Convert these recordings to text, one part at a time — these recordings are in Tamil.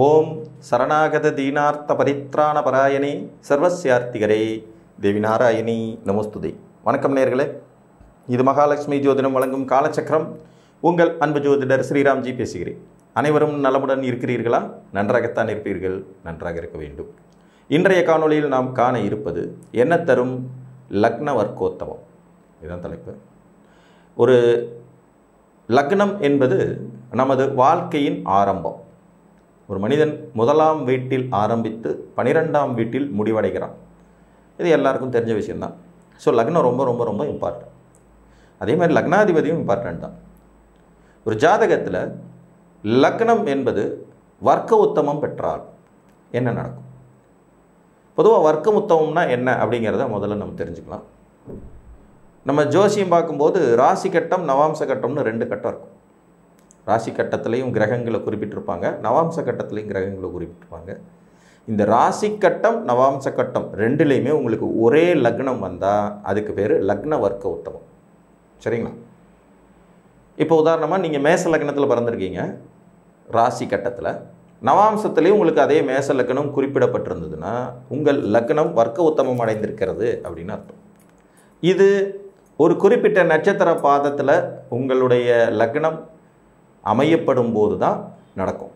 ஓம் சரணாகத தீனார்த்த பரித்ராண பராயணே சர்வஸ்யார்த்திகரே தேவி நாராயணி நமஸ்துதே. வணக்கம் நேயர்களே, இது மகாலட்சுமி ஜோதிடம் வழங்கும் காலச்சக்கரம். உங்கள் அன்பு ஜோதிடர் ஸ்ரீராம்ஜி பேசுகிறேன். அனைவரும் நலமுடன் இருக்கிறீர்களா? நன்றாகத்தான் இருப்பீர்கள், நன்றாக இருக்க வேண்டும். இன்றைய காணொளியில் நாம் காண இருப்பது என்ன தரும் லக்ன வர்க்கோத்தமம். இதுதான் தலைப்பு. ஒரு லக்னம் என்பது நமது வாழ்க்கையின் ஆரம்பம். ஒரு மனிதன் முதலாம் வீட்டில் ஆரம்பித்து 12ஆம் வீட்டில் முடிவடைகிறான். இது எல்லாருக்கும் தெரிஞ்ச விஷயந்தான். ஸோ லக்னம் ரொம்ப ரொம்ப ரொம்ப இம்பார்ட்டன்ட். அதே மாதிரி லக்னாதிபதியும் இம்பார்ட்டன்ட் தான். ஒரு ஜாதகத்தில் லக்னம் என்பது வர்க்க உத்தமம் பெற்றால் என்ன நடக்கும்? பொதுவாக வர்க்க உத்தமம்னா என்ன அப்படிங்கிறத முதல்ல நம்ம தெரிஞ்சுக்கலாம். நம்ம ஜோசியம் பார்க்கும்போது ராசி கட்டம் நவாம்ச கட்டம்னு 2 கட்டம் இருக்கும். ராசி கட்டத்திலையும் கிரகங்களை குறிப்பிட்டிருப்பாங்க, நவாம்ச கட்டத்திலையும் கிரகங்களை குறிப்பிட்டிருப்பாங்க. இந்த ராசி கட்டம் நவாம்ச கட்டம் ரெண்டுலேயுமே உங்களுக்கு ஒரே லக்னம் வந்தால் அதுக்கு பேர் லக்ன வர்க்க உத்தமம். சரிங்களா? இப்போ உதாரணமாக நீங்கள் மேச லக்னத்தில் பிறந்திருக்கீங்க. ராசி கட்டத்தில் நவாம்சத்துலேயும் உங்களுக்கு அதே மேச லக்னம் குறிப்பிடப்பட்டிருந்ததுன்னா உங்கள் லக்னம் வர்க்க உத்தமம் அடைந்திருக்கிறது அப்படின்னு அர்த்தம். இது ஒரு குறிப்பிட்ட நட்சத்திர பாதத்தில் உங்களுடைய லக்னம் அமையப்படும் போது தான் நடக்கும்.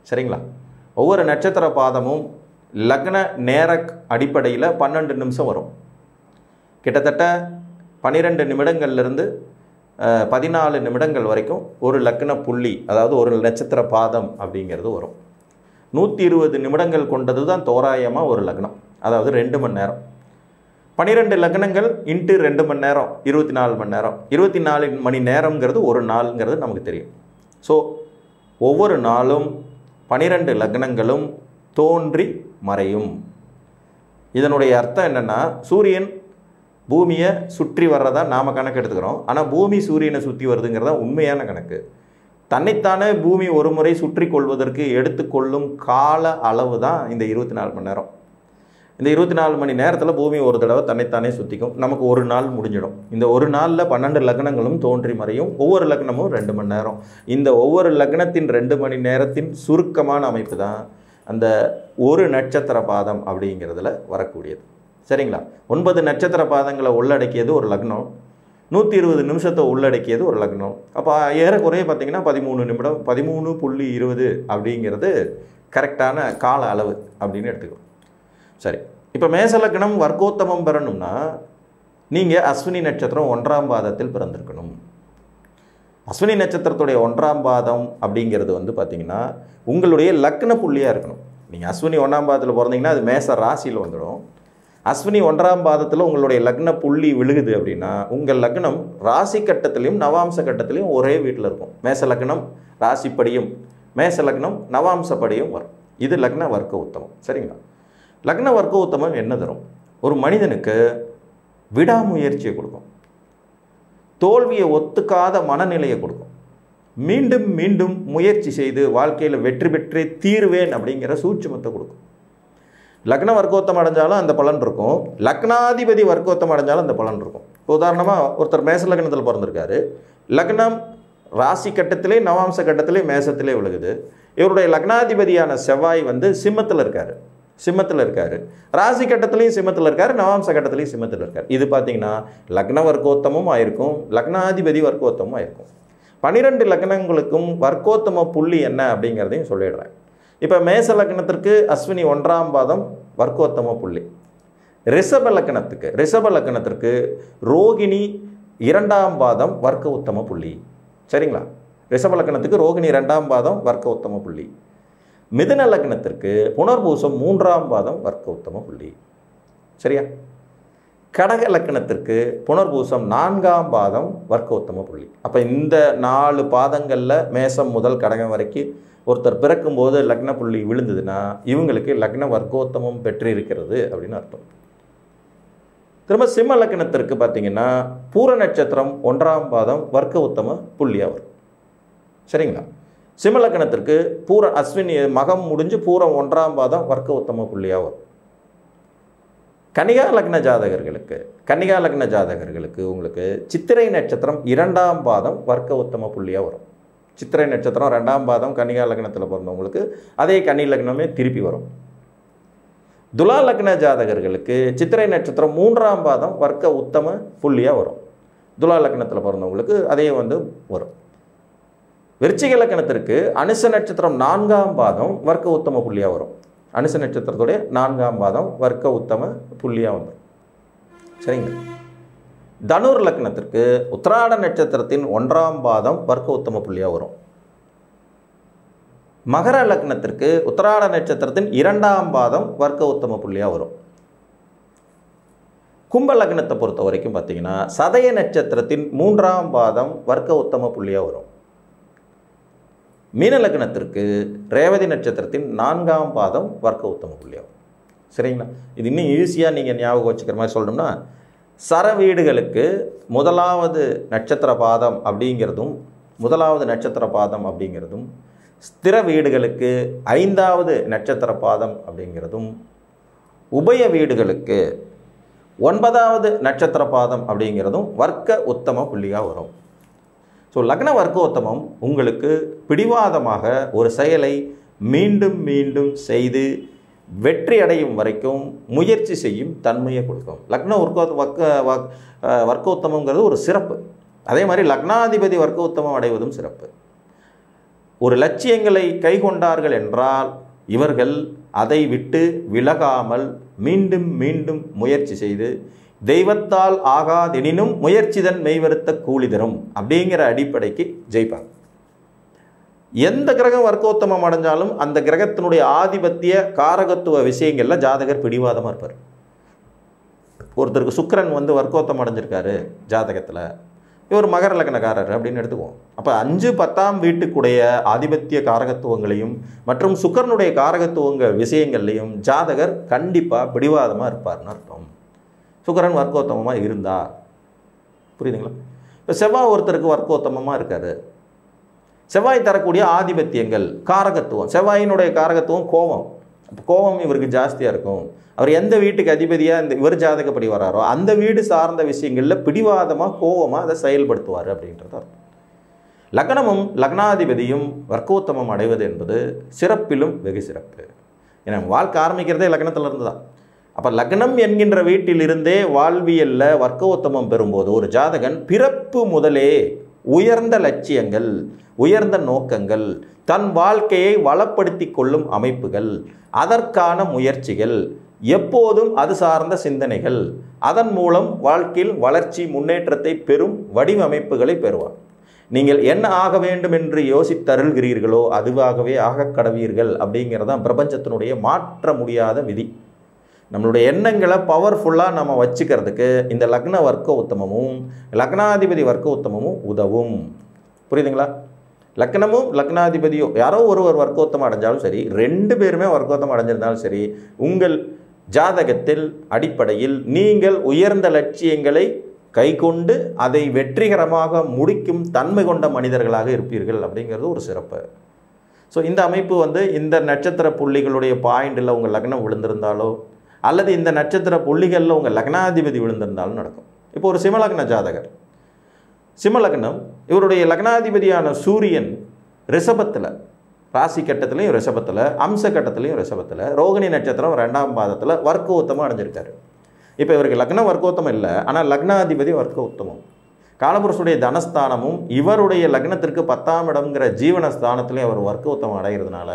சரிங்களா? ஒவ்வொரு நட்சத்திர பாதமும் லக்ன நேர அடிப்படையில் 12 நிமிஷம் வரும். கிட்டத்தட்ட 12 நிமிடங்கள்லேருந்து 14 நிமிடங்கள் வரைக்கும் ஒரு லக்ன புள்ளி, அதாவது ஒரு நட்சத்திர பாதம் அப்படிங்கிறது வரும். 120 நிமிடங்கள் கொண்டது தான் தோராயமாக ஒரு லக்னம், அதாவது 2 மணி நேரம். 12 லக்னங்கள் இன்ட்டு 2 மணி நேரம் 24 மணி நேரம். 24 மணி நேரம்ங்கிறது ஒரு நாளுங்கிறது நமக்கு தெரியும். ஸோ ஒவ்வொரு நாளும் 12 லக்னங்களும் தோன்றி மறையும். இதனுடைய அர்த்தம் என்னென்னா, சூரியன் பூமியை சுற்றி வர்றதா நாம் கணக்கு எடுத்துக்கிறோம். ஆனால் பூமி சூரியனை சுற்றி வருதுங்கிறதா உண்மையான கணக்கு. தன்னைத்தானே பூமி ஒரு முறை சுற்றி கொள்வதற்கு எடுத்துக்கொள்ளும் கால அளவு தான் இந்த 24 மணி நேரம். இந்த 24 மணி நேரத்தில் பூமி ஒரு தடவை தன்னைத்தானே சுற்றிக்கும். நமக்கு ஒரு நாள் முடிஞ்சிடும். இந்த ஒரு நாளில் 12 லக்னங்களும் தோன்றி மறையும். ஒவ்வொரு லக்னமும் 2 மணி நேரம். இந்த ஒவ்வொரு லக்னத்தின் 2 மணி நேரத்தின் சுருக்கமான அமைப்பு தான் அந்த ஒரு நட்சத்திர பாதம் அப்படிங்கிறதுல வரக்கூடியது. சரிங்களா? 9 நட்சத்திர பாதங்களை உள்ளடக்கியது ஒரு லக்னம். 120 நிமிஷத்தை உள்ளடக்கியது ஒரு லக்னம். அப்போ ஏறக்குறைய பார்த்திங்கன்னா 13 நிமிடம், 13.20 அப்படிங்கிறது கரெக்டான கால அளவு அப்படின்னு எடுத்துக்கிறோம். சரி, இப்போ மேச லக்னம் வர்க்கோத்தமம் பெறணும்னா நீங்கள் அஸ்வினி நட்சத்திரம் 1ஆம் பாதத்தில் பிறந்திருக்கணும். அஸ்வினி நட்சத்திரத்துடைய 1ஆம் பாதம் அப்படிங்கிறது பார்த்திங்கன்னா உங்களுடைய லக்ன புள்ளியாக இருக்கணும். நீங்கள் அஸ்வினி 1ஆம் பாதத்தில் பிறந்தீங்கன்னா அது மேச ராசியில் வந்துடும். அஸ்வினி 1ஆம் பாதத்தில் உங்களுடைய லக்ன புள்ளி விழுகுது அப்படின்னா உங்கள் லக்னம் ராசி கட்டத்திலையும் நவாம்ச கட்டத்திலையும் ஒரே வீட்டில் இருக்கும். மேச லக்னம் ராசிப்படியும் மேச லக்னம் நவாம்சப்படியும் வரும். இது லக்ன வர்க்க உத்தமம். சரிங்களா? லக்ன வர்க்க உத்தமம் என்ன தரும்? ஒரு மனிதனுக்கு விடாமுயற்சியை கொடுக்கும், தோல்வியை ஒத்துக்காத மனநிலையை கொடுக்கும், மீண்டும் மீண்டும் முயற்சி செய்து வாழ்க்கையில் வெற்றி பெற்றே தீர்வேன் அப்படிங்கிற சூட்சுமத்தை கொடுக்கும். லக்ன வர்க்கோத்தம் அடைஞ்சாலும் அந்த பலன் இருக்கும், லக்னாதிபதி வர்க்கோத்தம் அடைஞ்சாலும் அந்த பலன் இருக்கும். இப்போ உதாரணமாக ஒருத்தர் மேச லக்னத்தில் பிறந்திருக்காரு. லக்னம் ராசி கட்டத்திலே நவாம்ச கட்டத்திலே மேசத்திலே விழுகுது. இவருடைய லக்னாதிபதியான செவ்வாய் சிம்மத்தில் இருக்காரு. ராசி கட்டத்திலையும் சிம்மத்தில் இருக்காரு, நவாம்ச கட்டத்திலையும் சிம்மத்தில் இருக்கார். இது பார்த்தீங்கன்னா லக்ன வர்க்கோத்தமும் ஆயிருக்கும், லக்னாதிபதி வர்க்கோத்தமும் ஆயிருக்கும். 12 லக்னங்களுக்கும் வர்க்கோத்தம புள்ளி என்ன அப்படிங்கிறதையும் சொல்லிடுறேன். இப்போ மேச லக்னத்திற்கு அஸ்வினி 1ஆம் பாதம் வர்க்கோத்தம புள்ளி. ரிஷப லக்னத்திற்கு ரோகிணி 2ஆம் பாதம் வர்க்க உத்தம புள்ளி. சரிங்களா? ரிஷப லக்னத்துக்கு ரோகிணி 2ஆம் பாதம் வர்க்க உத்தம புள்ளி. மிதுன லக்னத்திற்கு புனர்பூசம் 3ஆம் பாதம் வர்க்க உத்தம புள்ளி. சரியா? கடக லக்னத்திற்கு புனர்பூசம் 4ஆம் பாதம் வர்க்க உத்தம புள்ளி. அப்போ இந்த 4 பாதங்களில் மேசம் முதல் கடகம் வரைக்கும் ஒருத்தர் பிறக்கும்போது லக்ன புள்ளி விழுந்ததுன்னா இவங்களுக்கு லக்ன வர்க்கோத்தமம் பெற்றிருக்கிறது அப்படின்னு அர்த்தம். திரும்ப சிம்ம லக்னத்திற்கு பார்த்தீங்கன்னா பூர நட்சத்திரம் 1ஆம் பாதம் வர்க்க உத்தம புள்ளியாக வரும். சரிங்களா? சிம்ம லக்னத்திற்கு அஸ்வினி மகம் முடிஞ்சு பூரம் 1ஆம் பாதம் வர்க்க உத்தம புள்ளியாக வரும். கன்னிகா லக்ன ஜாதகர்களுக்கு உங்களுக்கு சித்திரை நட்சத்திரம் 2ஆம் பாதம் வர்க்க உத்தம புள்ளியாக வரும். சித்திரை நட்சத்திரம் 2ஆம் பாதம் கன்னிகா லக்னத்தில் பிறந்தவங்களுக்கு அதே கன்னி லக்னமே திருப்பி வரும். துலா லக்ன ஜாதகர்களுக்கு சித்திரை நட்சத்திரம் 3ஆம் பாதம் வர்க்க உத்தம புள்ளியாக வரும். துலா லக்னத்தில் பிறந்தவங்களுக்கு அதே வரும். விருச்சிக லக்னத்திற்கு அனுச நட்சத்திரம் 4ஆம் பாதம் வர்க்க உத்தம புள்ளியாக வரும். அனுச நட்சத்திரத்துடைய 4ஆம் பாதம் வர்க்க உத்தம புள்ளியாக வந்துடும். சரிங்க. தனுர் லக்னத்திற்கு உத்திராட நட்சத்திரத்தின் 1ஆம் பாதம் வர்க்க உத்தம புள்ளியாக வரும். மகர லக்னத்திற்கு உத்திராட நட்சத்திரத்தின் 2ஆம் பாதம் வர்க்க உத்தம புள்ளியாக வரும். கும்ப லக்னத்தை பொறுத்த வரைக்கும் பார்த்தீங்கன்னா சதய நட்சத்திரத்தின் 3ஆம் பாதம் வர்க்க உத்தம புள்ளியாக வரும். மீன லக்னத்திற்கு ரேவதி நட்சத்திரத்தின் 4ஆம் பாதம் வர்க்க உத்தம புள்ளியாக வரும். சரிங்களா? இது இன்னும் ஈஸியாக நீங்கள் ஞாபகம் வச்சுக்கிற மாதிரி சொல்லணும்னா சர வீடுகளுக்கு முதலாவது நட்சத்திர பாதம் அப்படிங்கிறதும் ஸ்திர வீடுகளுக்கு 5வது நட்சத்திர பாதம் அப்படிங்கிறதும் உபய வீடுகளுக்கு 9வது நட்சத்திர பாதம் அப்படிங்கிறதும் வர்க்க உத்தம புள்ளியாக வரும். ஸோ லக்ன வர்க்க உத்தமம் உங்களுக்கு பிடிவாதமாக ஒரு செயலை மீண்டும் மீண்டும் செய்து வெற்றி அடையும் வரைக்கும் முயற்சி செய்யும் தன்மையை கொடுக்கும். லக்ன வர்க்கோத்தமங்கிறது ஒரு சிறப்பு. அதே மாதிரி லக்னாதிபதி வர்க்கோத்தமம் அடைவதும் சிறப்பு. ஒரு லட்சியங்களை கைக்கொண்டார்கள் என்றால் இவர்கள் அதை விட்டு விலகாமல் மீண்டும் மீண்டும் முயற்சி செய்து தெய்வத்தால் ஆகாதெனினும் முயற்சிதன் மெய்வருத்த கூலி தரும் அப்படிங்கிற அடிப்படைக்கு ஜெயிப்பாங்க. எந்த கிரகம் வர்க்கோத்தமம் அடைஞ்சாலும் அந்த கிரகத்தினுடைய ஆதிபத்திய காரகத்துவ விஷயங்களில் ஜாதகர் பிடிவாதமாக இருப்பார். ஒருத்தருக்கு சுக்கிரன் வர்க்கோத்தம் அடைஞ்சிருக்காரு ஜாதகத்தில், இவர் மகர லக்னக்காரர் அப்படின்னு எடுத்துக்குவோம். அப்போ 5, 10ஆம் வீட்டுக்குடைய ஆதிபத்திய காரகத்துவங்களையும் மற்றும் சுக்கிரனுடைய காரகத்துவங்கள் விஷயங்கள்லையும் ஜாதகர் கண்டிப்பாக பிடிவாதமாக இருப்பார்னு அர்த்தம். சுக்கிரன் வர்க்கோத்தமமாக இருந்தா புரியுதுங்களா? இப்போ செவ்வாய் ஒருத்தருக்கு வர்க்கோத்தமமாக இருக்காரு. செவ்வாய் தரக்கூடிய ஆதிபத்தியங்கள் காரகத்துவம், செவ்வாயினுடைய காரகத்துவம் கோபம். கோபம் இவருக்கு ஜாஸ்தியாக இருக்கும். அவர் எந்த வீட்டுக்கு அதிபதியாக இவர் ஜாதகப்படி வராரோ அந்த வீடு சார்ந்த விஷயங்களில் பிடிவாதமாக கோபமாக அதை செயல்படுத்துவார் அப்படின்றது அர்த்தம். லக்னமும் லக்னாதிபதியும் வர்க்கோத்தமம் அடைவது என்பது சிறப்பிலும் வெகு சிறப்பு. ஏன்னா வாழ்க்கை ஆரம்பிக்கிறதே லக்னத்திலிருந்து தான். அப்போ லக்னம் என்கின்ற வீட்டிலிருந்தே வாழ்வியலில் வர்க்கோத்தமம் பெறும்போது ஒரு ஜாதகன் பிறப்பு முதலே உயர்ந்த லட்சியங்கள், உயர்ந்த நோக்கங்கள், தன் வாழ்க்கையை வளப்படுத்தி கொள்ளும் அமைப்புகள், அதற்கான முயற்சிகள், எப்போதும் அது சார்ந்த சிந்தனைகள், அதன் மூலம் வாழ்க்கையில் வளர்ச்சி முன்னேற்றத்தை பெறும் வடிவமைப்புகளை பெறுவார். நீங்கள் என்ன ஆக வேண்டும் என்று யோசித்தருள்கிறீர்களோ அதுவாகவே ஆக கடவீர்கள் அப்படிங்கிறதான் பிரபஞ்சத்தினுடைய மாற்ற முடியாத விதி. நம்மளுடைய எண்ணங்களை பவர்ஃபுல்லாக நம்ம வச்சுக்கிறதுக்கு இந்த லக்ன வர்க்க உத்தமமும் லக்னாதிபதி வர்க்க உத்தமமும் உதவும். புரியுதுங்களா? லக்னமும் லக்னாதிபதியும் யாரோ ஒருவர் வர்க்கோத்தம் அடைஞ்சாலும் சரி, 2 பேருமே வர்க்கோத்தம் அடைஞ்சிருந்தாலும் சரி, உங்கள் ஜாதகத்தில் அடிப்படையில் நீங்கள் உயர்ந்த லட்சியங்களை கைக்கொண்டு அதை வெற்றிகரமாக முடிக்கும் தன்மை கொண்ட மனிதர்களாக இருப்பீர்கள் அப்படிங்கிறது ஒரு சிறப்பு. ஸோ இந்த அமைப்பு இந்த நட்சத்திர புள்ளிகளுடைய பாயிண்டில் உங்கள் லக்னம் விழுந்திருந்தாலோ அல்லது இந்த நட்சத்திர புள்ளிகளில் உங்கள் லக்னாதிபதி விழுந்திருந்தாலும் நடக்கும். இப்போ ஒரு சிம்மலக்ன ஜாதகர், சிம்மலக்னம், இவருடைய லக்னாதிபதியான சூரியன் ரிஷபத்தில், ராசி கட்டத்திலையும் ரிஷபத்தில், அம்ச கட்டத்திலையும் ரிஷபத்தில், ரோகிணி நட்சத்திரம் 2ஆம் பாதத்தில் வர்க்கோத்தமாக அடைஞ்சிருக்காரு. இப்போ இவருக்கு லக்ன வர்க்கோத்தமம் இல்லை, ஆனால் லக்னாதிபதி வர்க்க உத்தமம். காலபுருஷனுடைய தனஸ்தானமும் இவருடைய லக்னத்திற்கு 10ஆம் இடம்ங்கிற ஜீவனஸ்தானத்திலையும் அவர் வர்க்கோத்தமம் அடைகிறதுனால,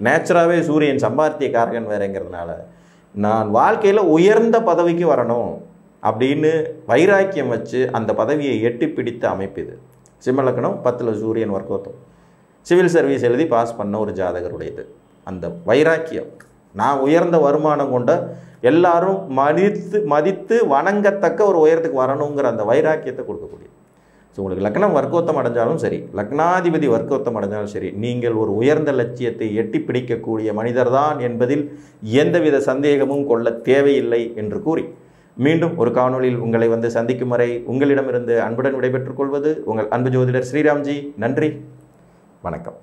நேச்சுராகவே சூரியன் சம்பாத்திய காரகன் வேறங்கிறதுனால, நான் வாழ்க்கையில் உயர்ந்த பதவிக்கு வரணும் அப்படின்னு வைராக்கியம் வச்சு அந்த பதவியை எட்டி பிடித்த அமைப்பு இது. சிம்மலக்கணம் 10ல் சூரியன் வர்க்கோத்தம், சிவில் சர்வீஸ் எழுதி பாஸ் பண்ண ஒரு ஜாதகருடையது. அந்த வைராக்கியம், நான் உயர்ந்த வருமானம் கொண்ட எல்லாரும் மதித்து வணங்கத்தக்க ஒரு உயரத்துக்கு வரணுங்கிற அந்த வைராக்கியத்தை கொடுக்கக்கூடிய. ஸோ உங்களுக்கு லக்னம் வர்க்கோத்தம் அடைஞ்சாலும் சரி, லக்னாதிபதி வர்க்கோத்தம் அடைஞ்சாலும் சரி, நீங்கள் ஒரு உயர்ந்த லட்சியத்தை எட்டி பிடிக்கக்கூடிய மனிதர்தான் என்பதில் எந்தவித சந்தேகமும் கொள்ள தேவையில்லை என்று கூறி மீண்டும் ஒரு காணொளியில் உங்களை சந்திக்கும் வரை உங்களிடமிருந்து அன்புடன் விடைபெற்றுக் கொள்வது உங்கள் அன்பு ஜோதிடர் ஸ்ரீராம்ஜி. நன்றி, வணக்கம்.